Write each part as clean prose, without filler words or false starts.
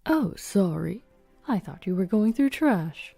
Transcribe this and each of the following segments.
Oh, sorry. I thought you were going through trash.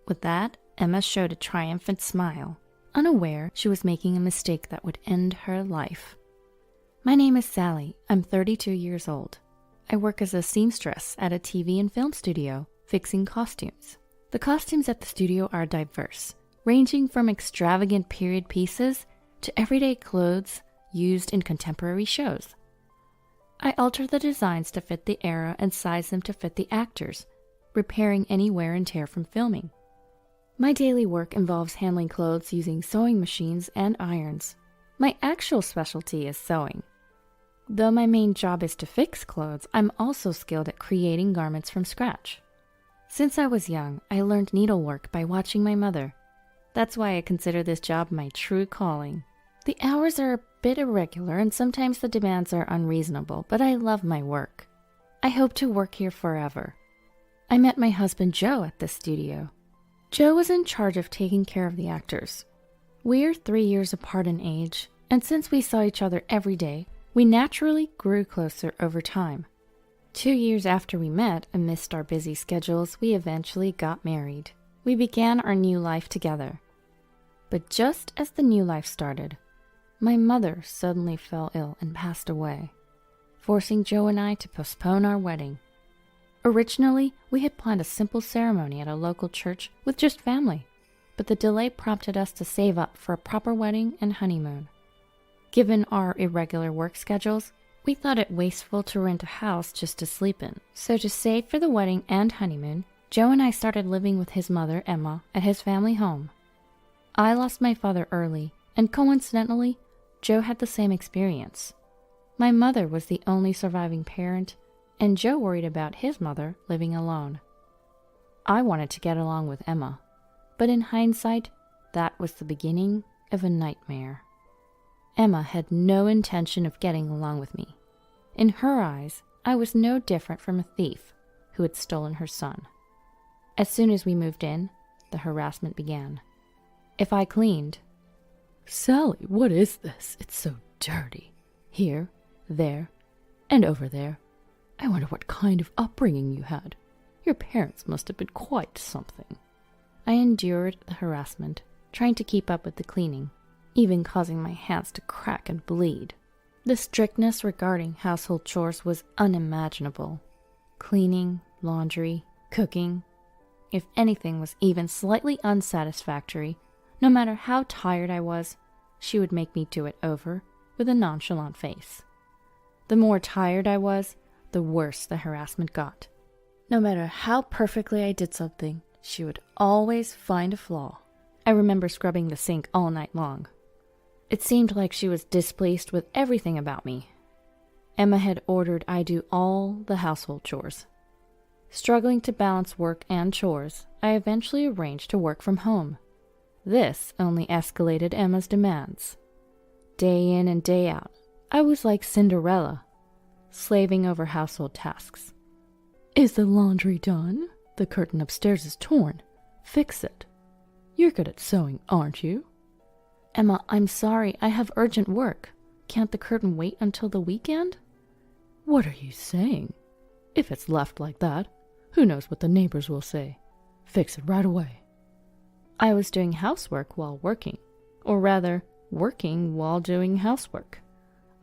With that, Emma showed a triumphant smile, unaware she was making a mistake that would end her life. My name is Sally. I'm 32 years old. I work as a seamstress at a TV and film studio, fixing costumes. The costumes at the studio are diverse, ranging from extravagant period pieces to everyday clothes used in contemporary shows. I alter the designs to fit the era and size them to fit the actors, repairing any wear and tear from filming. My daily work involves handling clothes using sewing machines and irons. My actual specialty is sewing. Though my main job is to fix clothes, I'm also skilled at creating garments from scratch. Since I was young, I learned needlework by watching my mother. That's why I consider this job my true calling. The hours are a bit irregular and sometimes the demands are unreasonable, but I love my work. I hope to work here forever. I met my husband Joe at this studio. Joe was in charge of taking care of the actors. We're 3 years apart in age, and since we saw each other every day, we naturally grew closer over time. 2 years after we met, amidst our busy schedules, we eventually got married. We began our new life together. But just as the new life started, my mother suddenly fell ill and passed away, forcing Joe and I to postpone our wedding. Originally, we had planned a simple ceremony at a local church with just family, but the delay prompted us to save up for a proper wedding and honeymoon. Given our irregular work schedules, we thought it wasteful to rent a house just to sleep in. So to save for the wedding and honeymoon, Joe and I started living with his mother, Emma, at his family home. I lost my father early, and coincidentally, Joe had the same experience. My mother was the only surviving parent, and Joe worried about his mother living alone. I wanted to get along with Emma, but in hindsight, that was the beginning of a nightmare. Emma had no intention of getting along with me. In her eyes, I was no different from a thief who had stolen her son. As soon as we moved in, the harassment began. If I cleaned, "Sally, what is this? It's so dirty. Here, there, and over there. I wonder what kind of upbringing you had. Your parents must have been quite something." I endured the harassment, trying to keep up with the cleaning, even causing my hands to crack and bleed. The strictness regarding household chores was unimaginable. Cleaning, laundry, cooking. If anything was even slightly unsatisfactory, no matter how tired I was, she would make me do it over with a nonchalant face. The more tired I was, the worse the harassment got. No matter how perfectly I did something, she would always find a flaw. I remember scrubbing the sink all night long. It seemed like she was displeased with everything about me. Emma had ordered I do all the household chores. Struggling to balance work and chores, I eventually arranged to work from home. This only escalated Emma's demands. Day in and day out, I was like Cinderella, slaving over household tasks. "Is the laundry done? The curtain upstairs is torn. Fix it. You're good at sewing, aren't you?" "Emma, I'm sorry, I have urgent work. Can't the curtain wait until the weekend?" "What are you saying? If it's left like that, who knows what the neighbors will say. Fix it right away." I was doing housework while working, or rather, working while doing housework.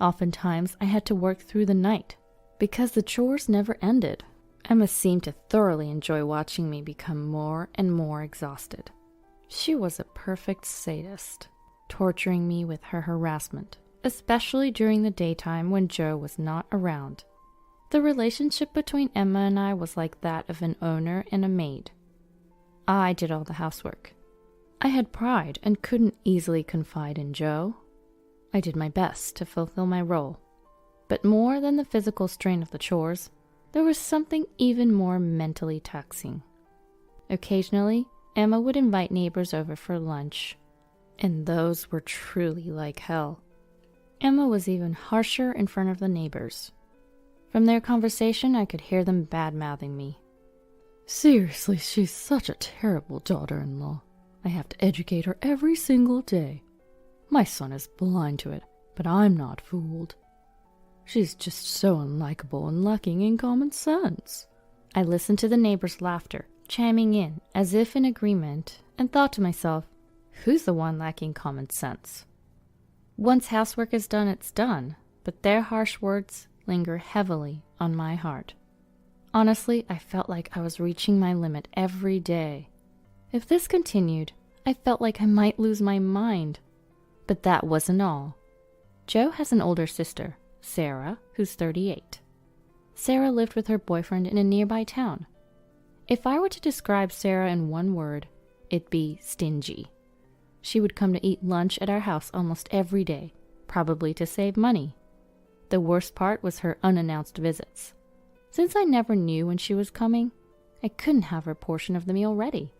Oftentimes, I had to work through the night, because the chores never ended. Emma seemed to thoroughly enjoy watching me become more and more exhausted. She was a perfect sadist, torturing me with her harassment, especially during the daytime when Joe was not around. The relationship between Emma and I was like that of an owner and a maid. I did all the housework. I had pride and couldn't easily confide in Joe. I did my best to fulfill my role, but more than the physical strain of the chores, there was something even more mentally taxing. Occasionally, Emma would invite neighbors over for lunch, and those were truly like hell. Emma was even harsher in front of the neighbors. From their conversation, I could hear them bad-mouthing me. "Seriously, she's such a terrible daughter-in-law. I have to educate her every single day. My son is blind to it, but I'm not fooled. She's just so unlikable and lacking in common sense. I listened to the neighbors' laughter, chiming in as if in agreement, and thought to myself, who's the one lacking common sense? Once housework is done, it's done, but their harsh words linger heavily on my heart. Honestly, I felt like I was reaching my limit every day. If this continued, I felt like I might lose my mind. But that wasn't all. Jo has an older sister, Sarah, who's 38. Sarah lived with her boyfriend in a nearby town. If I were to describe Sarah in one word, it'd be stingy. She would come to eat lunch at our house almost every day, probably to save money. The worst part was her unannounced visits. Since I never knew when she was coming, I couldn't have her portion of the meal ready.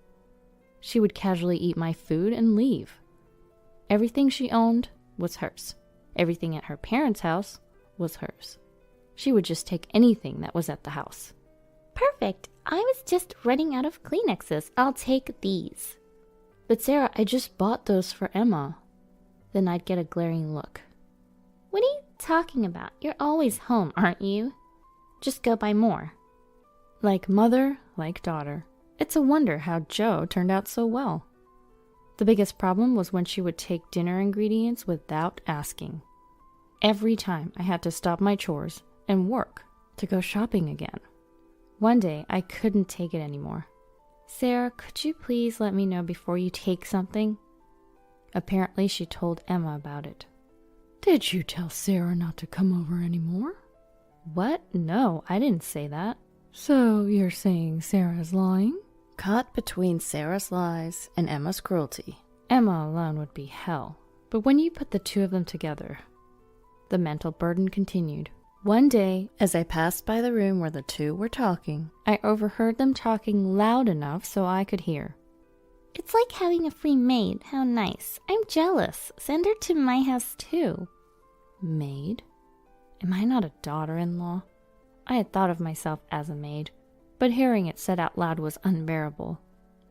She would casually eat my food and leave. Everything she owned was hers. Everything at her parents' house was hers. She would just take anything that was at the house. Perfect. I was just running out of Kleenexes. I'll take these. But Sarah, I just bought those for Emma. Then I'd get a glaring look. What are you talking about? You're always home, aren't you? Just go buy more. Like mother, like daughter. It's a wonder how Jo turned out so well. The biggest problem was when she would take dinner ingredients without asking. Every time I had to stop my chores and work to go shopping again. One day, I couldn't take it anymore. Sarah, could you please let me know before you take something? Apparently, she told Emma about it. Did you tell Sarah not to come over anymore? What? No, I didn't say that. So you're saying Sarah's lying? Caught between Sarah's lies and Emma's cruelty. Emma alone would be hell. But when you put the two of them together, the mental burden continued. One day, as I passed by the room where the two were talking, I overheard them talking loud enough so I could hear. It's like having a free maid. How nice. I'm jealous. Send her to my house too. Maid? Am I not a daughter-in-law? I had thought of myself as a maid, but hearing it said out loud was unbearable.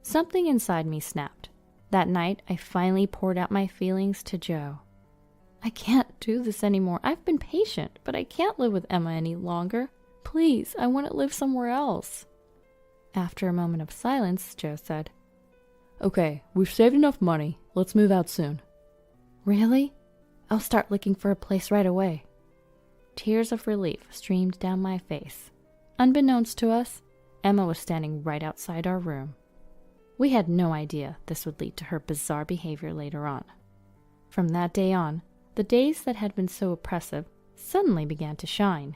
Something inside me snapped. That night, I finally poured out my feelings to Jo. I can't do this anymore. I've been patient, but I can't live with Emma any longer. Please, I want to live somewhere else. After a moment of silence, Jo said, Okay, we've saved enough money. Let's move out soon. Really? I'll start looking for a place right away. Tears of relief streamed down my face. Unbeknownst to us, Emma was standing right outside our room. We had no idea this would lead to her bizarre behavior later on. From that day on, the days that had been so oppressive suddenly began to shine.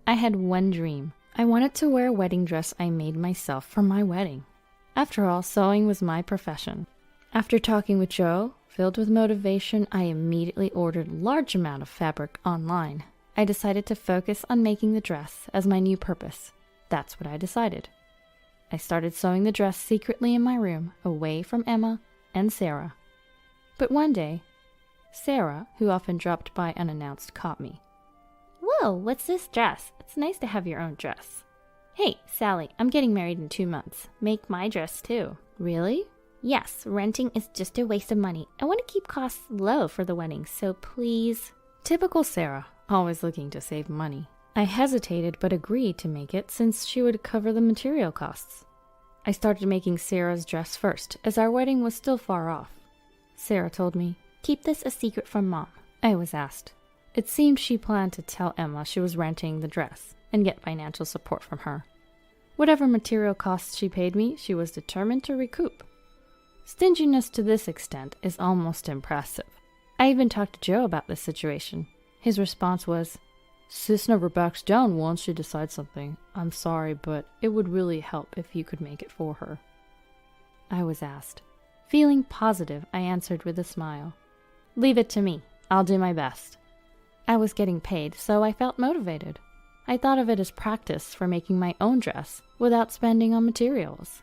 I had one dream. I wanted to wear a wedding dress I made myself for my wedding. After all, sewing was my profession. After talking with Jo, filled with motivation, I immediately ordered a large amount of fabric online. I decided to focus on making the dress as my new purpose. That's what I decided. I started sewing the dress secretly in my room, away from Emma and Sarah. But one day, Sarah, who often dropped by unannounced, caught me. Whoa, what's this dress? It's nice to have your own dress. Hey, Sally, I'm getting married in 2 months. Make my dress too. Really? Yes, renting is just a waste of money. I want to keep costs low for the wedding, so please. Typical Sarah, always looking to save money. I hesitated but agreed to make it since she would cover the material costs. I started making Sarah's dress first, as our wedding was still far off. Sarah told me, Keep this a secret from Mom. I was asked. It seemed she planned to tell Emma she was renting the dress and get financial support from her. Whatever material costs she paid me, she was determined to recoup. Stinginess to this extent is almost impressive. I even talked to Jo about this situation. His response was, Sis never backs down once she decides something. I'm sorry, but it would really help if you could make it for her. I was asked. Feeling positive, I answered with a smile. Leave it to me. I'll do my best. I was getting paid, so I felt motivated. I thought of it as practice for making my own dress without spending on materials.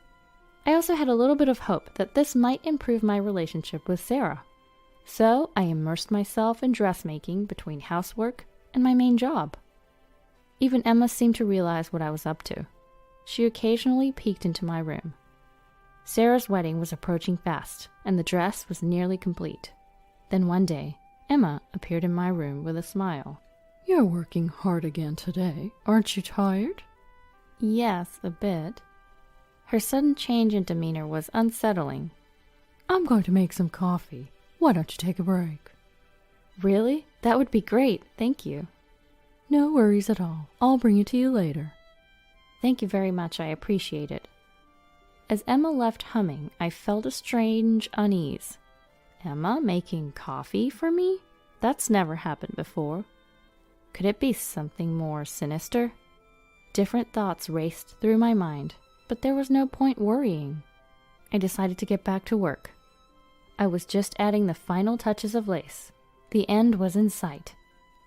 I also had a little bit of hope that this might improve my relationship with Sarah. So I immersed myself in dressmaking between housework and my main job. Even Emma seemed to realize what I was up to. She occasionally peeked into my room. Sarah's wedding was approaching fast, and the dress was nearly complete. Then one day, Emma appeared in my room with a smile. You're working hard again today. Aren't you tired? Yes, a bit. Her sudden change in demeanor was unsettling. I'm going to make some coffee. Why don't you take a break? Really? That would be great, thank you. No worries at all. I'll bring it to you later. Thank you very much, I appreciate it. As Emma left humming, I felt a strange unease. Emma making coffee for me? That's never happened before. Could it be something more sinister? Different thoughts raced through my mind, but there was no point worrying. I decided to get back to work. I was just adding the final touches of lace. The end was in sight.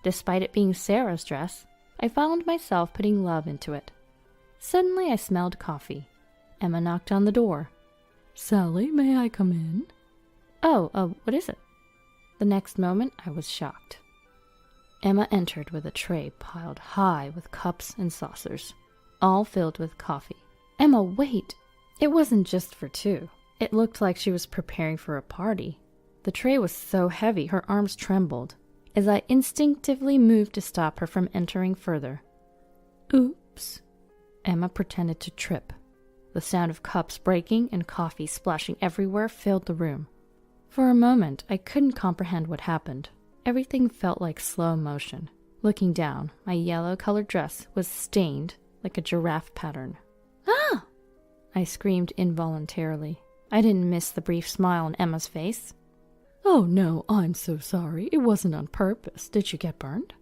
Despite it being Sarah's dress, I found myself putting love into it. Suddenly I smelled coffee. Emma knocked on the door. Sally, may I come in? Oh, what is it? The next moment I was shocked. Emma entered with a tray piled high with cups and saucers, all filled with coffee. Emma, wait! It wasn't just for two. It looked like she was preparing for a party. The tray was so heavy her arms trembled, as I instinctively moved to stop her from entering further. Oops! Emma pretended to trip. The sound of cups breaking and coffee splashing everywhere filled the room. For a moment, I couldn't comprehend what happened. Everything felt like slow motion. Looking down, my yellow-colored dress was stained like a giraffe pattern. Ah! I screamed involuntarily. I didn't miss the brief smile on Emma's face. Oh no, I'm so sorry. It wasn't on purpose. Did you get burned?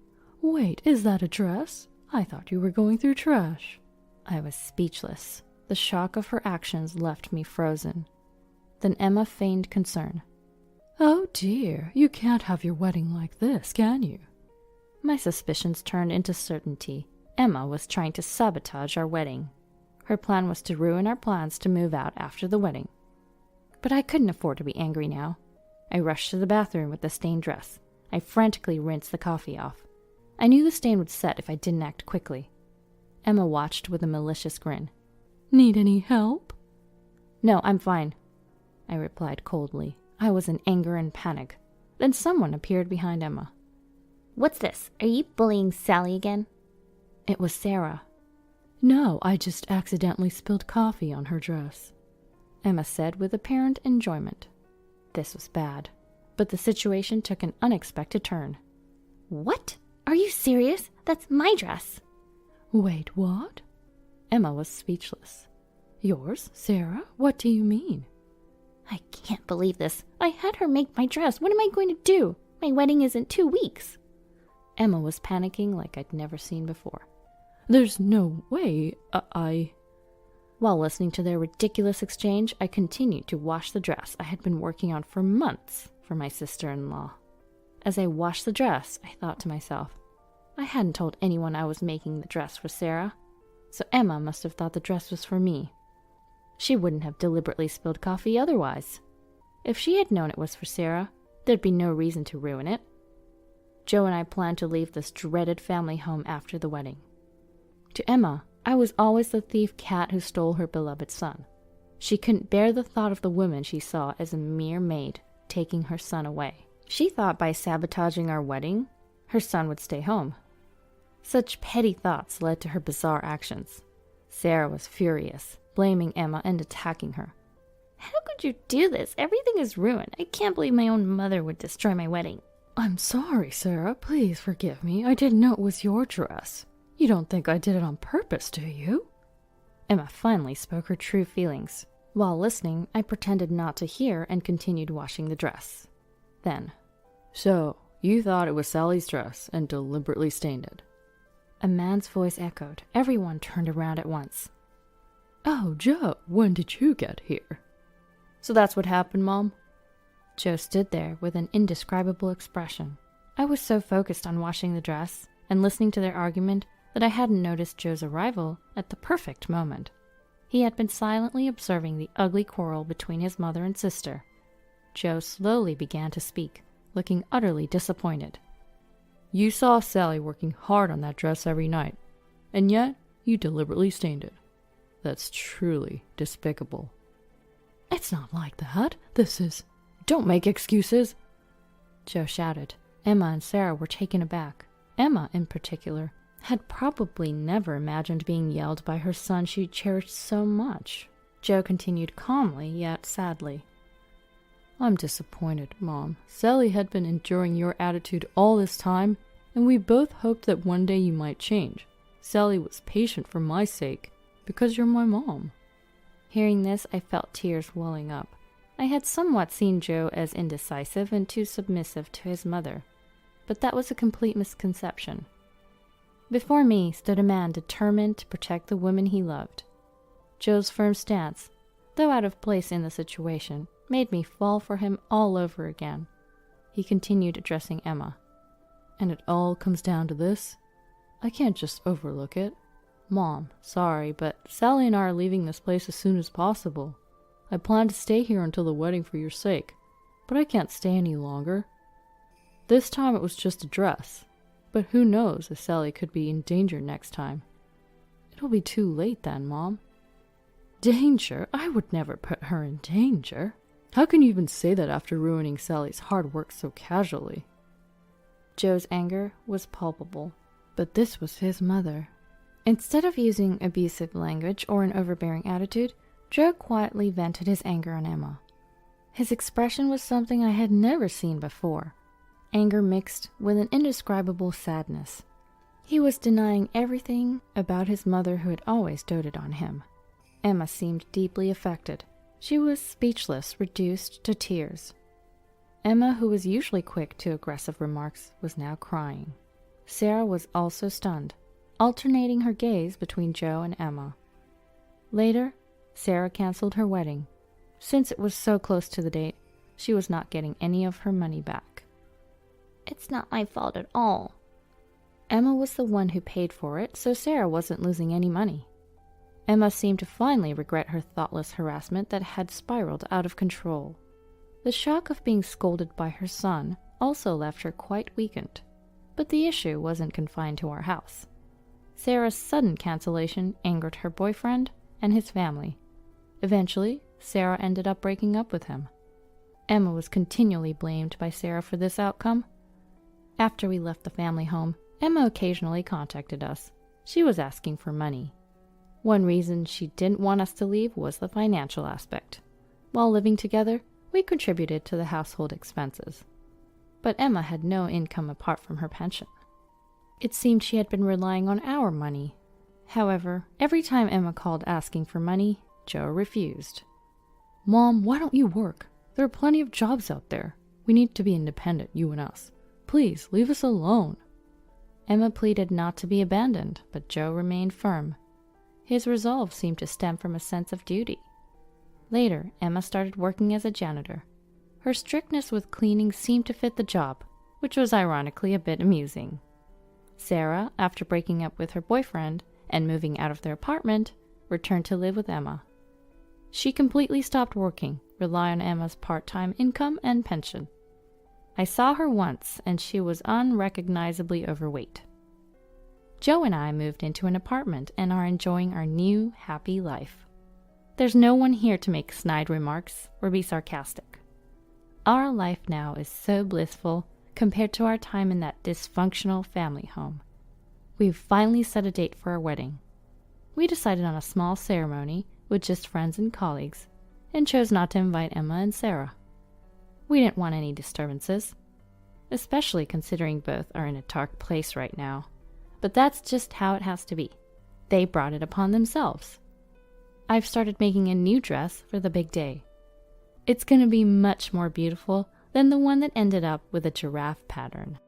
Wait, is that a dress? I thought you were going through trash. I was speechless. The shock of her actions left me frozen. Then Emma feigned concern. Oh dear, you can't have your wedding like this, can you? My suspicions turned into certainty. Emma was trying to sabotage our wedding. Her plan was to ruin our plans to move out after the wedding. But I couldn't afford to be angry now. I rushed to the bathroom with the stained dress. I frantically rinsed the coffee off. I knew the stain would set if I didn't act quickly. Emma watched with a malicious grin. Need any help? No, I'm fine, I replied coldly. I was in anger and panic. Then someone appeared behind Emma. What's this? Are you bullying Sally again? It was Sarah. No, I just accidentally spilled coffee on her dress, Emma said with apparent enjoyment. This was bad, but the situation took an unexpected turn. What? Are you serious? That's my dress. Wait, what? Emma was speechless. Yours, Sarah? What do you mean? I can't believe this. I had her make my dress. What am I going to do? My wedding is in 2 weeks. Emma was panicking like I'd never seen before. There's no way. While listening to their ridiculous exchange, I continued to wash the dress I had been working on for months for my sister-in-law. As I washed the dress, I thought to myself, I hadn't told anyone I was making the dress for Sarah, so Emma must have thought the dress was for me. She wouldn't have deliberately spilled coffee otherwise. If she had known it was for Sarah, there'd be no reason to ruin it. Joe and I planned to leave this dreaded family home after the wedding. To Emma, I was always the thief cat who stole her beloved son. She couldn't bear the thought of the woman she saw as a mere maid taking her son away. She thought by sabotaging our wedding, her son would stay home. Such petty thoughts led to her bizarre actions. Sarah was furious, blaming Emma and attacking her. How could you do this? Everything is ruined. I can't believe my own mother would destroy my wedding. I'm sorry, Sarah. Please forgive me. I didn't know it was your dress. You don't think I did it on purpose, do you? Emma finally spoke her true feelings. While listening, I pretended not to hear and continued washing the dress. Then, so, you thought it was Sally's dress and deliberately stained it? A man's voice echoed. Everyone turned around at once. Oh, Joe, when did you get here? So that's what happened, Mom? Joe stood there with an indescribable expression. I was so focused on washing the dress and listening to their argument that I hadn't noticed Joe's arrival at the perfect moment. He had been silently observing the ugly quarrel between his mother and sister. Joe slowly began to speak, looking utterly disappointed. You saw Sally working hard on that dress every night, and yet you deliberately stained it. That's truly despicable. It's not like that. This is... Don't make excuses, Joe shouted. Emma and Sarah were taken aback. Emma, in particular, had probably never imagined being yelled by her son she cherished so much. Joe continued calmly, yet sadly. I'm disappointed, Mom. Sally had been enduring your attitude all this time, and we both hoped that one day you might change. Sally was patient for my sake, because you're my mom. Hearing this, I felt tears welling up. I had somewhat seen Joe as indecisive and too submissive to his mother, but that was a complete misconception. Before me stood a man determined to protect the woman he loved. Joe's firm stance, though out of place in the situation, made me fall for him all over again. He continued addressing Emma. And it all comes down to this? I can't just overlook it. Mom, sorry, but Sally and I are leaving this place as soon as possible. I plan to stay here until the wedding for your sake, but I can't stay any longer. This time it was just a dress, but who knows if Sally could be in danger next time. It'll be too late then, Mom. Danger? I would never put her in danger. How can you even say that after ruining Sally's hard work so casually? Joe's anger was palpable, but this was his mother. Instead of using abusive language or an overbearing attitude, Joe quietly vented his anger on Emma. His expression was something I had never seen before, anger mixed with an indescribable sadness. He was denying everything about his mother who had always doted on him. Emma seemed deeply affected. She was speechless, reduced to tears. Emma, who was usually quick to aggressive remarks, was now crying. Sarah was also stunned, alternating her gaze between Joe and Emma. Later, Sarah canceled her wedding. Since it was so close to the date, she was not getting any of her money back. It's not my fault at all. Emma was the one who paid for it, so Sarah wasn't losing any money. Emma seemed to finally regret her thoughtless harassment that had spiraled out of control. The shock of being scolded by her son also left her quite weakened. But the issue wasn't confined to our house. Sarah's sudden cancellation angered her boyfriend and his family. Eventually, Sarah ended up breaking up with him. Emma was continually blamed by Sarah for this outcome. After we left the family home, Emma occasionally contacted us. She was asking for money. One reason she didn't want us to leave was the financial aspect. While living together, we contributed to the household expenses. But Emma had no income apart from her pension. It seemed she had been relying on our money. However, every time Emma called asking for money, Joe refused. Mom, why don't you work? There are plenty of jobs out there. We need to be independent, you and us. Please, leave us alone. Emma pleaded not to be abandoned, but Joe remained firm. His resolve seemed to stem from a sense of duty. Later, Emma started working as a janitor. Her strictness with cleaning seemed to fit the job, which was ironically a bit amusing. Sarah, after breaking up with her boyfriend and moving out of their apartment, returned to live with Emma. She completely stopped working, relying on Emma's part-time income and pension. I saw her once, and she was unrecognizably overweight. Joe and I moved into an apartment and are enjoying our new, happy life. There's no one here to make snide remarks or be sarcastic. Our life now is so blissful compared to our time in that dysfunctional family home. We've finally set a date for our wedding. We decided on a small ceremony with just friends and colleagues, and chose not to invite Emma and Sarah. We didn't want any disturbances, especially considering both are in a dark place right now. But that's just how it has to be. They brought it upon themselves. I've started making a new dress for the big day. It's going to be much more beautiful than the one that ended up with a giraffe pattern.